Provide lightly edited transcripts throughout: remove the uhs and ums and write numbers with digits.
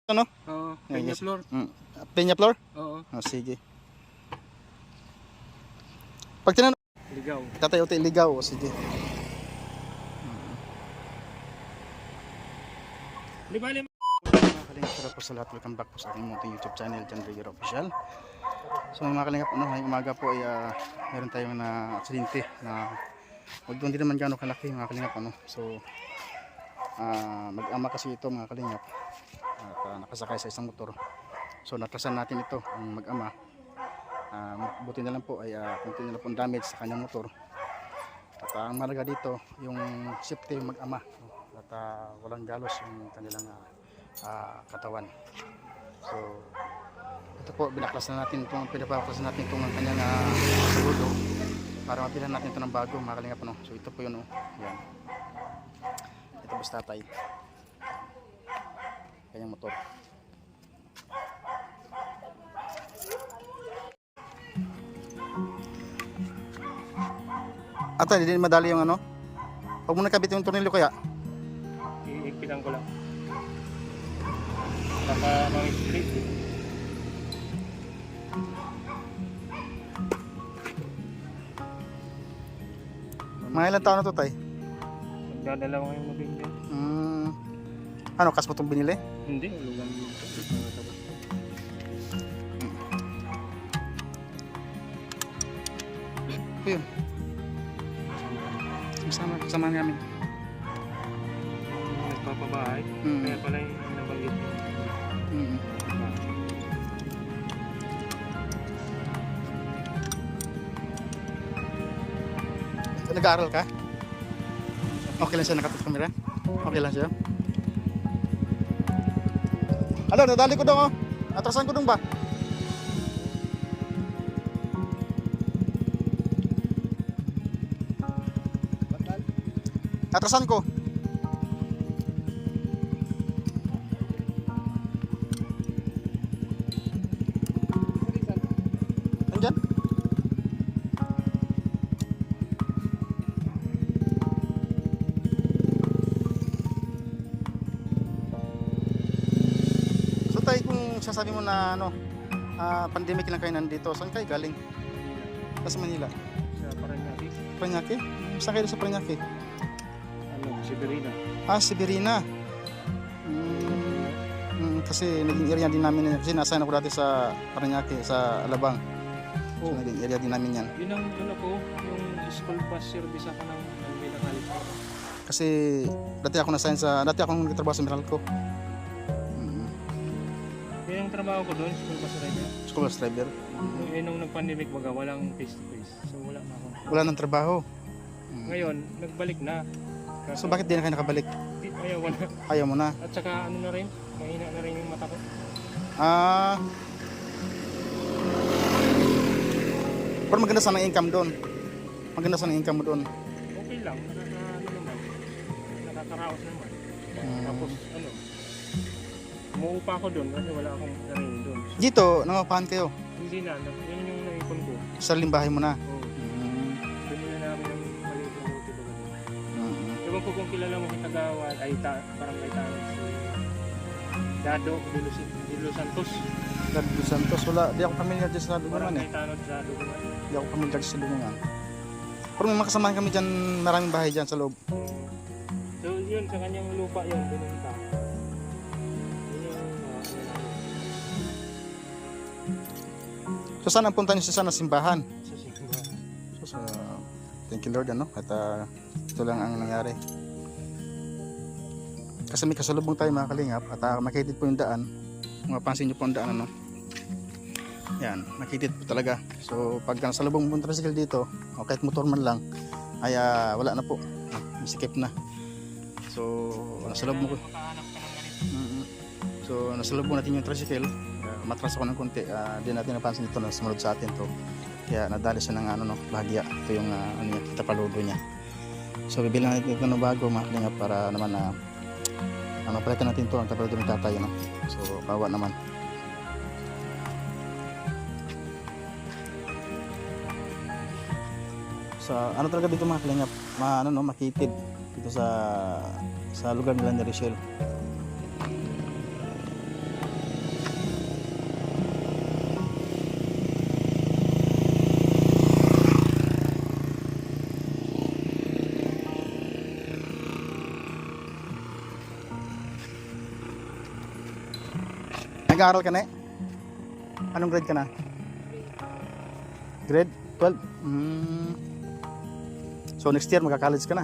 Ano? Oo, Peña Flor. Peña Flor? Oo. Sige. Pag tinanong, Ligaw. Tatay Ote Ligaw. Sige. Di ba alam? Mga kalingap, shout out po sa lahat. Welcome back po sa aking munting YouTube channel, John Riguero Official. So mga kalingap, ngayong umaga po ay meron tayong na aksidente na although hindi naman gano'ng kalaki mga kalingap. So mag-ama kasi ito mga kalingap at nakasakay sa isang motor. So natrasan natin ito ang mag-ama. Buti na lang po ay kunti na lang po damage sa kanyang motor. At ang mahalaga dito yung safety yung mag-ama at walang galos yung kanilang katawan. So ito po, pinaklasan natin itong kanyang seguro para mabilhan natin ito ng bago mga kalingap. So ito po yun. Yan. Ito po sa tatay kanyang motor. Ata, hindi madali yung ano? Huwag mo nakabit yung tornilyo kaya? Iipitan ko lang. Baka mag-split. Mga ilang taon na ito, tay? Magdadalawa ngayong mabigyan. Ano, kas mo itong binili? Hindi, ulugan dito. Ito yun. Kasama namin. Nagpapabahay. Kaya pala yung nabanggit niyo. Nag-aaral ka? Okay lang siya nakatap camera? Okay lang siya? Ano, nadali ko daw. Atrasan ko dong ba? Atrasan ko. Andyan? So tayo kung sasabi mo na pandemic lang kayo nandito, saan kayo galing? Sa Manila? Sa Paranaque. Paranaque? Saan kayo sa Paranaque? Sibirina. Sibirina. Kasi naging area din namin kasi nasa ako dati sa Paranaque, sa Alabang. So naging area din namin yan. Yun ang yung school bus service ako ng Meralco. Kasi dati ako nagtatrabaho sa Meralco. Yun ang trabaho ko doon, school bus driver. School bus driver. Nung nag-pandemic walang face to face. So wala na ako. Wala nang trabaho. Ngayon, nagbalik na. So bakit di na kayo nakabalik? Ayaw na. Ayaw mo na? At saka ano na rin, mahina na rin yung mata ko. Pero maganda sana ang income doon. Maganda sana ang income mo doon. Okay lang, nakakaraos naman. Tapos umuupa ako doon kasi wala akong narinig doon. Dito, nangapahan kayo? Hindi na, yun yung naipon ko. Sa limbahay mo na? Oo. Doon na namin yung maliit na buti doon. Ewan ko kung kilala mo si Tagawan, parang kay Tanong si Dado de Los Santos. Dado de Los Santos, wala. Di ako pamilyar dyan sa Parang Dumungan kay Tanong sa Dumungan. Di ako pamilyar dyan sa Dumungan. Pero may makasamahan kami dyan, maraming bahay dyan sa loob. So yun, sa kanyang lupa yun, binunta. So saan ang punta niyo sa simbahan? Sa simbahan. So thank you Lord at ito lang ang nangyari. Kasi may kasalubong tayo mga kalingap at makitid po yung daan. Mapansin niyo po ang daan yan, makitid po talaga. So pag nasalubong mo yung tricycle dito o kahit motor man lang ay wala na po, masikip na. So nasalubong ko. So nasalubong natin yung tricycle. Matras ako ng konti, di natin napansin ito na sumunod sa atin to. Kaya nadali siya ng bahagya. Ito yung tapaludo niya. So bibilang natin ito ng bago mga kalingap para naman palitan natin ito ang tapaludo ng tatay. So kawa naman. Sa talaga dito mga kalingap, makitid dito sa lugar nila ni Richelle. Nag-aaral ka na eh? Anong grade ka na? Grade 12? So next year magka-college ka na.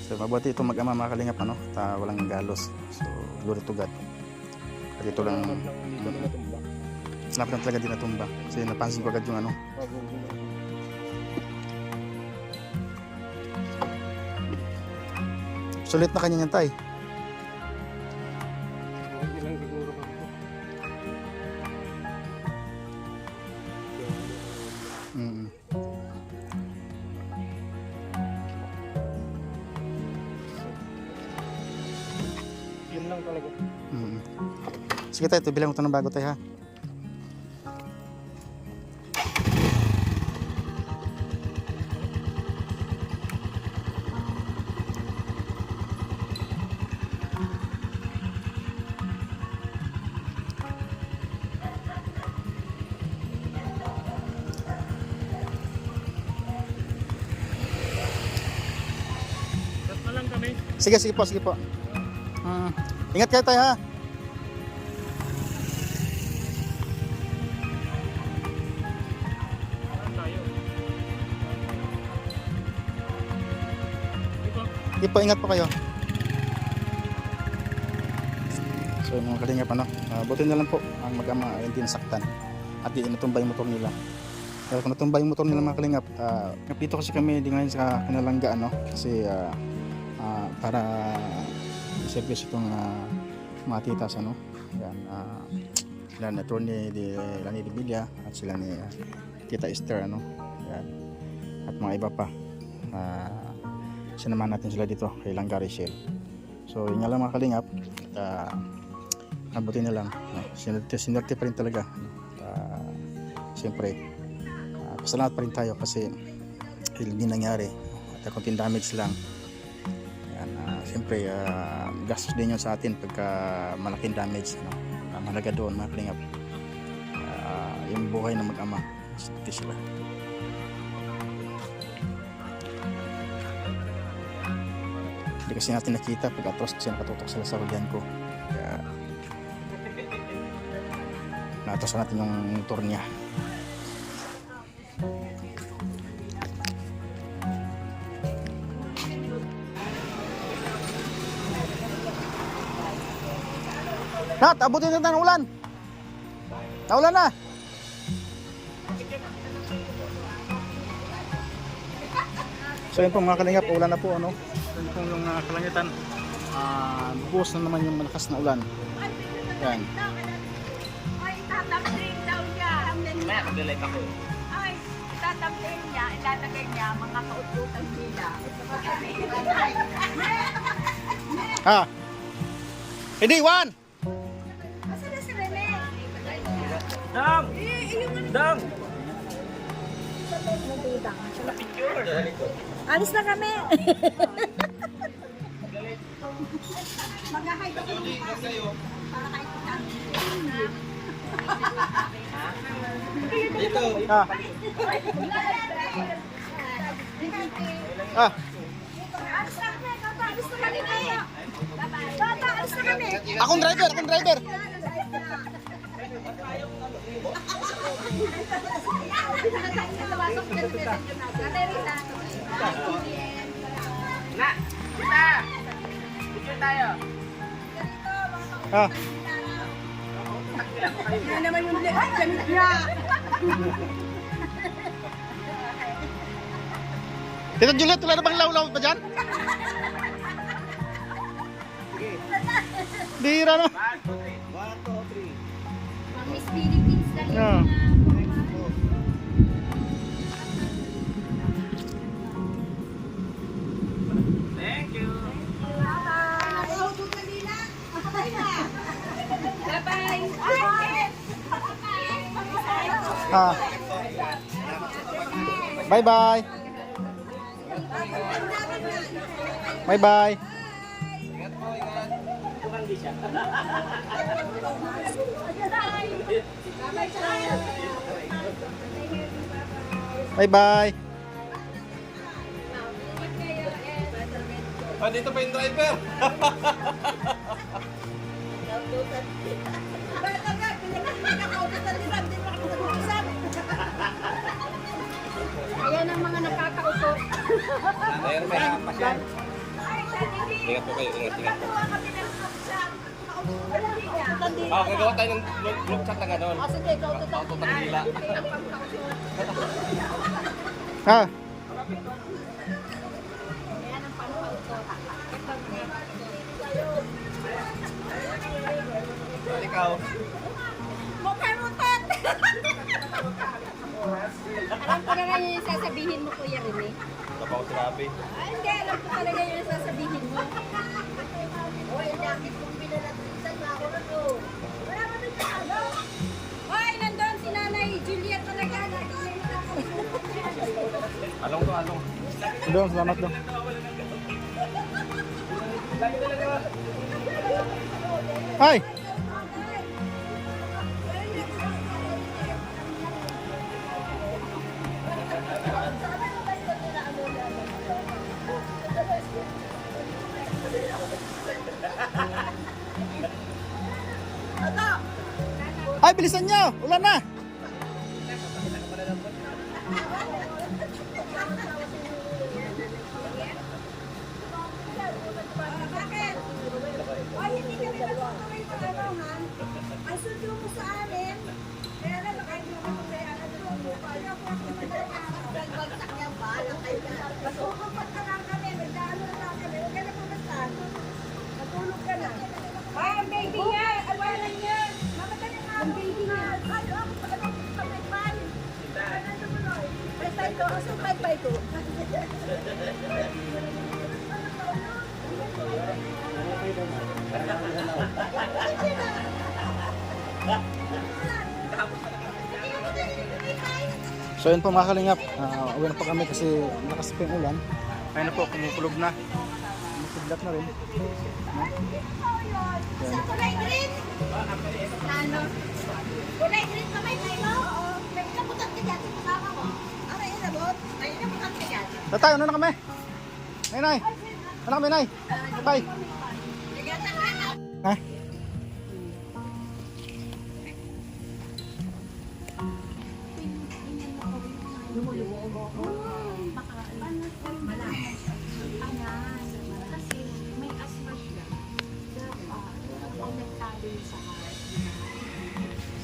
So mabuti itong mag-ama mga kalingap, ano? Walang galos. So glory to God. At ito lang, lapit lang talaga din natumba. Kasi napansin ko agad yung ano. Sulit na kanya yan, tay. Ilang siguro ko. Yun lang talaga. Sige tayo, ito bilang ito ng bago tayo ha. Tapos na lang kami. Sige, sige po, sige po. Ingat kayo tayo ha. Tayo. Ito. Sige po, ingat po kayo. So mga kalingap, ano, buti na lang po ang mag-ama ay hindi nasaktan at di natumba yung motor nila. Pero kung natumba yung motor nila mga kalingap, dito kasi kami di ngayon sa Kinalangga, ano, kasi para i-service itong mga titas, ano. Yan, sila ni Atty. Lani de Villa at sila ni Tita Esther, ano. Yan. At mga iba pa. Sinamahan natin sila dito kay Langga Rachel. So yun nga lang mga kalingap, abutin na lang, sinerte pa rin talaga. Siyempre pasalamat pa rin tayo kasi hindi nangyari at konting damage lang. Yan, siyempre gastos din yun sa atin pagka malaking damage, ano. Mahalaga doon mga kalingap, yung buhay ng mag-ama, sakti sila. Hindi kasi natin nakita pag atras kasi nakatutok sila sa hulyan ko, kaya natrasan natin yung motor niya. Nat, abutin natin ang ulan. Naulan na. So yun po mga kalingap, ulan na po, ano. Yun po yung kalangitan. Buhos na naman yung malakas na ulan. Yan. Ay, tatapin daw niya. Maya, mag-live ako. Ay, tatapin niya, ilalagay niya mga kaututan nila. Ha? Hindi, Juan! Asa na si Rene? Dang! Dang! Alis na kami. Mag-hide ako para kahit Dito! Ha? Ah, alis na kami. Tata, alis na kami. Tata, alis na kami. akong driver, akong driver. Na! Kita! Picture tayo! Ha? Yan naman yung gamit niya. Tita Juliet, wala na bang law-law pa dyan? Bihira na. 1, 2, 3. Miss Philippines dali Yeah. Thank you! Ah. Bye-bye. Bye-bye. Bye-bye. Ah, dito pa yung driver! Bata nga, pinakautot na nila, hindi makapag-usap. Ayan ang mga nakakautot. Meron may hapas yan. Ay, hindi. Ingat po kayo, ingat. Natuwa kami ng sa wala niya. Gagawa tayo ng group chat na gano'n. O sige, kautot ang Kautot ang dila. Ah, Ayan ang pangkautot. Ikaw. Mukha mo tot! Alam ko na nga yung sasabihin mo, Kuya Rene. Wala pa ako sinabi. Ay, hindi. Alam ko talaga yung sasabihin mo. Hoy, bakit kung pinalatisan na ako na to? Wala ka doon sa ano? Hoy, nandun si Nanay Juliet talaga. Along to, along. doon, salamat doon. Ay! Ay, bilisan nyo! Ulan na! Bakit? Ay, hindi kami matutuloy sa ano, ha? Ang sundo mo sa amin, kaya na makain mo kami kaya ano mo. Kaya po ako nagbagsak niya ba? Masukupat na lang kami, nagdaan na lang kami. Huwag ka na pumunta. Matulog ka na. Ay, ang baby niya! Awalan niya! Mamatay na ang baby niya! Ay, ako pa ano, pagpagpay! Ano sa muloy? Pagpay ko, asa pagpay ko? So yun po mga kalingap, uwi na po kami kasi lakas pa yung ulan. Ayun na po, kumukulog na. Masiglat na rin. Sa kulay green? Ano? Kulay green pa may tayo? Oo. May inabutan ka dyan sa kasama mo. Ano yung inabot? May inabutan ka dyan. Tatay, ano na kami? Nay, nay. Ano kami, nay? Bye. Nagatan ka na. Ha? Kasi may asma siya. Dapat konektado yun sa heart.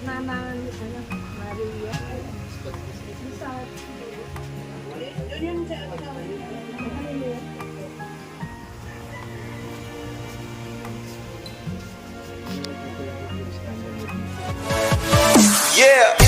Mama, ano, Maria. Yeah.